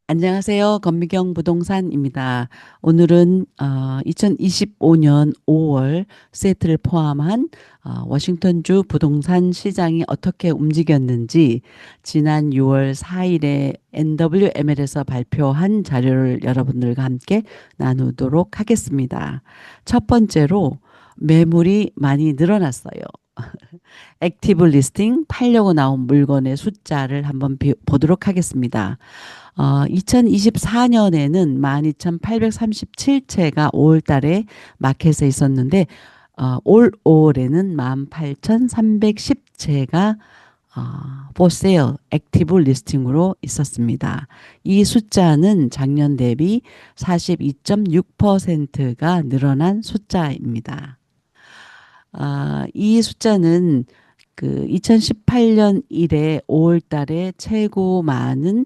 안녕하세요. 권미경 부동산입니다. 오늘은 2025년 5월 세트를 포함한 워싱턴주 부동산 시장이 어떻게 움직였는지 지난 6월 4일에 NWML에서 발표한 자료를 여러분들과 함께 나누도록 하겠습니다. 첫 번째로 매물이 많이 늘어났어요. 액티브 리스팅 팔려고 나온 물건의 숫자를 한번 보도록 하겠습니다. 2024년에는 12,837채가 5월 달에 마켓에 있었는데 올 5월에는 18,310채가 for sale, 액티브 리스팅으로 있었습니다. 이 숫자는 작년 대비 42.6%가 늘어난 숫자입니다. 이 숫자는 그 2018년 이래 5월 달에 최고 많은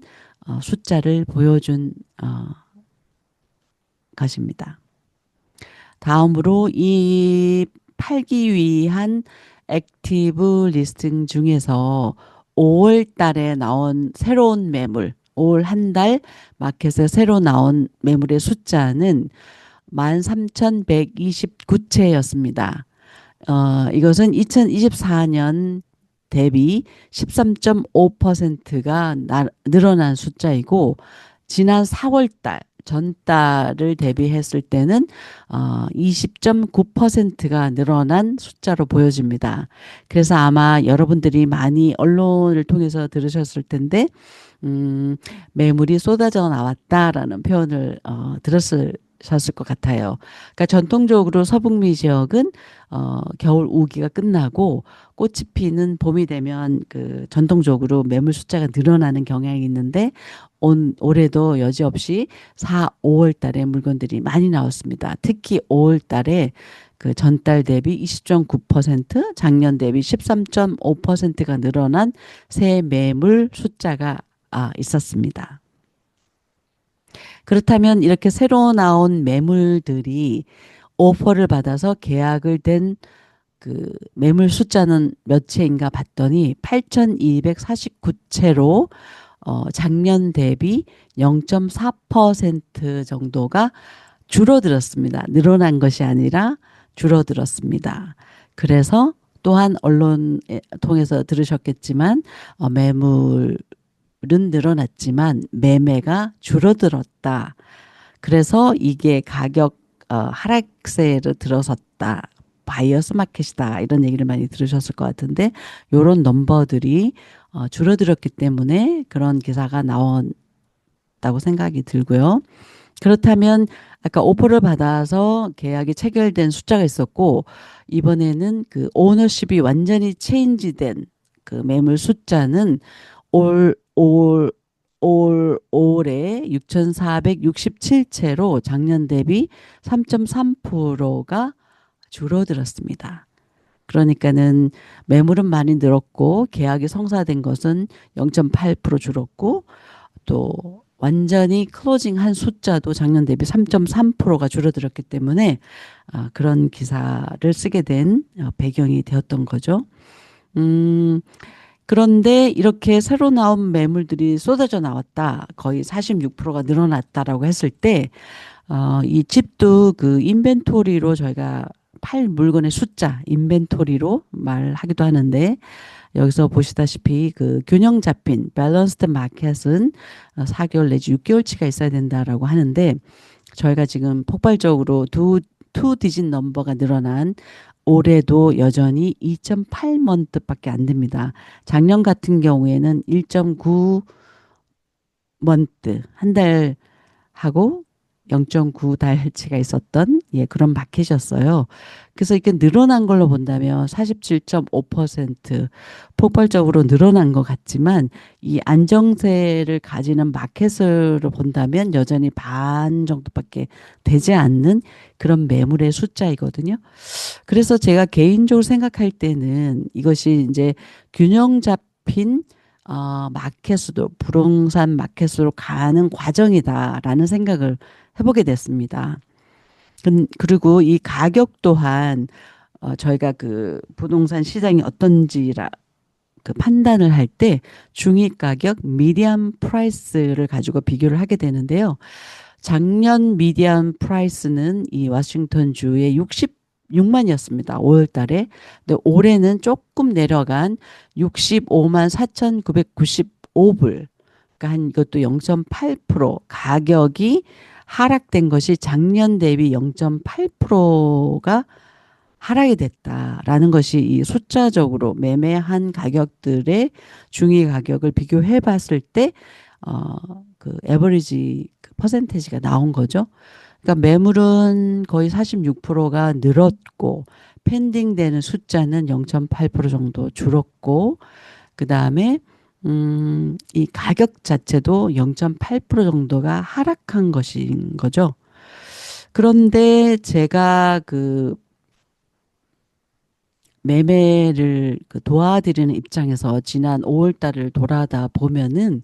숫자를 보여준 것입니다. 다음으로 이 팔기 위한 액티브 리스팅 중에서 5월 달에 나온 새로운 매물, 5월 한 달 마켓에 새로 나온 매물의 숫자는 13,129채였습니다. 이것은 2024년 대비 13.5%가 늘어난 숫자이고 지난 4월 달 전달을 대비했을 때는 20.9%가 늘어난 숫자로 보여집니다. 그래서 아마 여러분들이 많이 언론을 통해서 들으셨을 텐데 매물이 쏟아져 나왔다라는 표현을 들었을 것 같아요. 그러니까 전통적으로 서북미 지역은 겨울 우기가 끝나고 꽃이 피는 봄이 되면 그 전통적으로 매물 숫자가 늘어나는 경향이 있는데 올해도 여지없이 4, 5월 달에 물건들이 많이 나왔습니다. 특히 5월 달에 그 전달 대비 20.9%, 작년 대비 13.5%가 늘어난 새 매물 숫자가 있었습니다. 그렇다면 이렇게 새로 나온 매물들이 오퍼를 받아서 계약을 된 그 매물 숫자는 몇 채인가 봤더니 8,249채로 작년 대비 0.4% 정도가 줄어들었습니다. 늘어난 것이 아니라 줄어들었습니다. 그래서 또한 언론 통해서 들으셨겠지만 매물은 늘어났지만 매매가 줄어들었다. 그래서 이게 가격 하락세를 들어섰다. 바이어스 마켓이다. 이런 얘기를 많이 들으셨을 것 같은데 이런 넘버들이 줄어들었기 때문에 그런 기사가 나왔다고 생각이 들고요. 그렇다면 아까 오퍼를 받아서 계약이 체결된 숫자가 있었고 이번에는 그 오너십이 완전히 체인지된 그 매물 숫자는 올해 6,467채로 작년 대비 3.3%가 줄어들었습니다. 그러니까는 매물은 많이 늘었고 계약이 성사된 것은 0.8% 줄었고 또 완전히 클로징한 숫자도 작년 대비 3.3%가 줄어들었기 때문에 그런 기사를 쓰게 된 배경이 되었던 거죠. 음, 그런데 이렇게 새로 나온 매물들이 쏟아져 나왔다. 거의 46%가 늘어났다라고 했을 때, 이 집도 그 인벤토리로 저희가 팔 물건의 숫자, 인벤토리로 말하기도 하는데, 여기서 보시다시피 그 균형 잡힌 밸런스드 마켓은 4개월 내지 6개월치가 있어야 된다라고 하는데, 저희가 지금 폭발적으로 투 디짓 넘버가 늘어난 올해도 여전히 2.8먼트밖에 안 됩니다. 작년 같은 경우에는 1.9먼트 한 달 하고 0.9달치가 있었던 그런 마켓이었어요. 그래서 이렇게 늘어난 걸로 본다면 47.5% 폭발적으로 늘어난 것 같지만 이 안정세를 가지는 마켓으로 본다면 여전히 반 정도밖에 되지 않는 그런 매물의 숫자이거든요. 그래서 제가 개인적으로 생각할 때는 이것이 이제 균형 잡힌 마켓으로 부동산 마켓으로 가는 과정이다라는 생각을 해보게 됐습니다. 그리고 이 가격 또한 저희가 그 부동산 시장이 어떤지라 그 판단을 할 때 중위 가격 미디안 프라이스를 가지고 비교를 하게 되는데요. 작년 미디안 프라이스는 이 워싱턴 주의 66만이었습니다. 5월 달에. 근데 올해는 조금 내려간 65만 4,995불. 그러니까 한 이것도 0.8% 가격이 하락된 것이 작년 대비 0.8%가 하락이 됐다라는 것이 이 숫자적으로 매매한 가격들의 중위 가격을 비교해 봤을 때, 그 에버리지 그 퍼센테이지가 나온 거죠. 그러니까 매물은 거의 46%가 늘었고, 펜딩되는 숫자는 0.8% 정도 줄었고, 그 다음에 이 가격 자체도 0.8% 정도가 하락한 것인 거죠. 그런데 제가 그 매매를 그 도와드리는 입장에서 지난 5월 달을 돌아다 보면은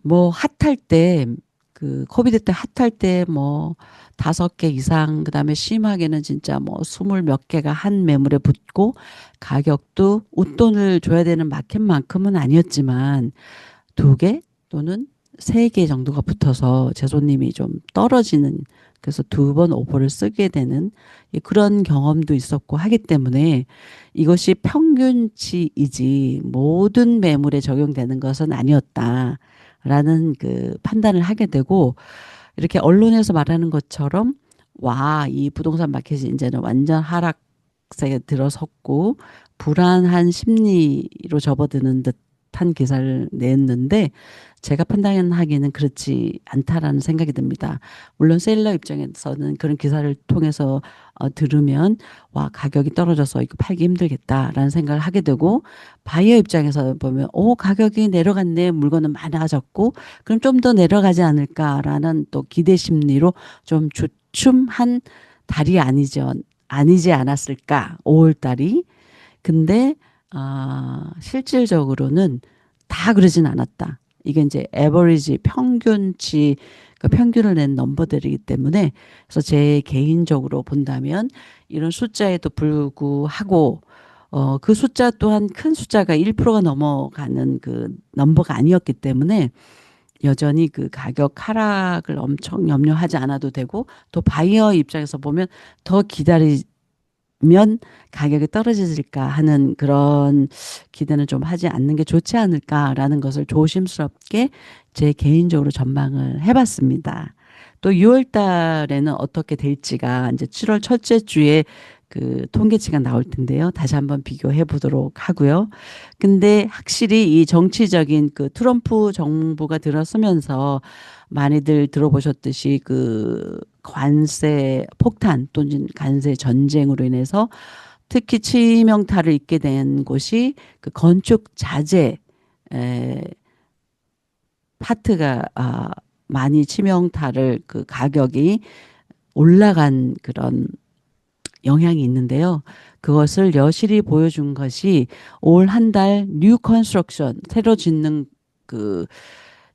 뭐 핫할 때 그 코비드 때 핫할 때 뭐 5개 이상 그다음에 심하게는 진짜 뭐 20몇 개가 한 매물에 붙고 가격도 웃돈을 줘야 되는 마켓만큼은 아니었지만 2개 또는 3개 정도가 붙어서 제 손님이 좀 떨어지는, 그래서 2번 오퍼를 쓰게 되는 그런 경험도 있었고 하기 때문에 이것이 평균치이지 모든 매물에 적용되는 것은 아니었다라는 그 판단을 하게 되고, 이렇게 언론에서 말하는 것처럼 와, 이 부동산 마켓이 이제는 완전 하락세에 들어섰고 불안한 심리로 접어드는 듯한 기사를 냈는데, 제가 판단하기에는 그렇지 않다라는 생각이 듭니다. 물론 셀러 입장에서는 그런 기사를 통해서 들으면 와, 가격이 떨어져서 이거 팔기 힘들겠다라는 생각을 하게 되고, 바이어 입장에서 보면 오, 가격이 내려갔네, 물건은 많아졌고 그럼 좀 더 내려가지 않을까라는 또 기대 심리로 좀 주춤한 달이 아니지 않았을까 5월 달이. 근데 실질적으로는 다 그러진 않았다. 이게 이제 에버리지 평균치, 그 평균을 낸 넘버들이기 때문에, 그래서 제 개인적으로 본다면 이런 숫자에도 불구하고 그 숫자 또한 큰 숫자가 1%가 넘어가는 그 넘버가 아니었기 때문에 여전히 그 가격 하락을 엄청 염려하지 않아도 되고, 또 바이어 입장에서 보면 더 기다리면 가격이 떨어질까 하는 그런 기대는 좀 하지 않는 게 좋지 않을까라는 것을 조심스럽게 제 개인적으로 전망을 해봤습니다. 또 6월 달에는 어떻게 될지가 이제 7월 첫째 주에 그 통계치가 나올 텐데요. 다시 한번 비교해 보도록 하고요. 근데 확실히 이 정치적인 그 트럼프 정부가 들어서면서 많이들 들어보셨듯이 그 관세 폭탄 또는 관세 전쟁으로 인해서 특히 치명타를 입게 된 곳이 그 건축 자재 파트가 많이 치명타를, 그 가격이 올라간 그런 영향이 있는데요. 그것을 여실히 보여준 것이 올 한 달 뉴 컨스트럭션, 새로 짓는 그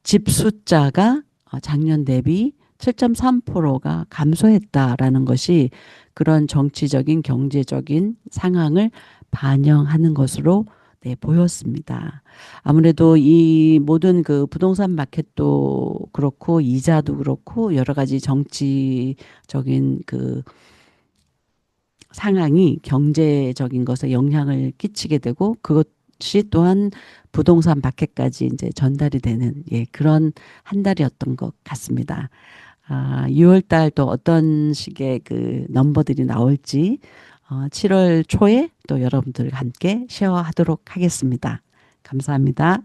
집 숫자가 작년 대비 7.3%가 감소했다라는 것이 그런 정치적인 경제적인 상황을 반영하는 것으로 네, 보였습니다. 아무래도 이 모든 그 부동산 마켓도 그렇고 이자도 그렇고 여러 가지 정치적인 그 상황이 경제적인 것에 영향을 끼치게 되고, 그것이 또한 부동산 마켓까지 이제 전달이 되는 그런 한 달이었던 것 같습니다. 6월 달 또 어떤 식의 그 넘버들이 나올지 7월 초에 또 여러분들과 함께 쉐어하도록 하겠습니다. 감사합니다.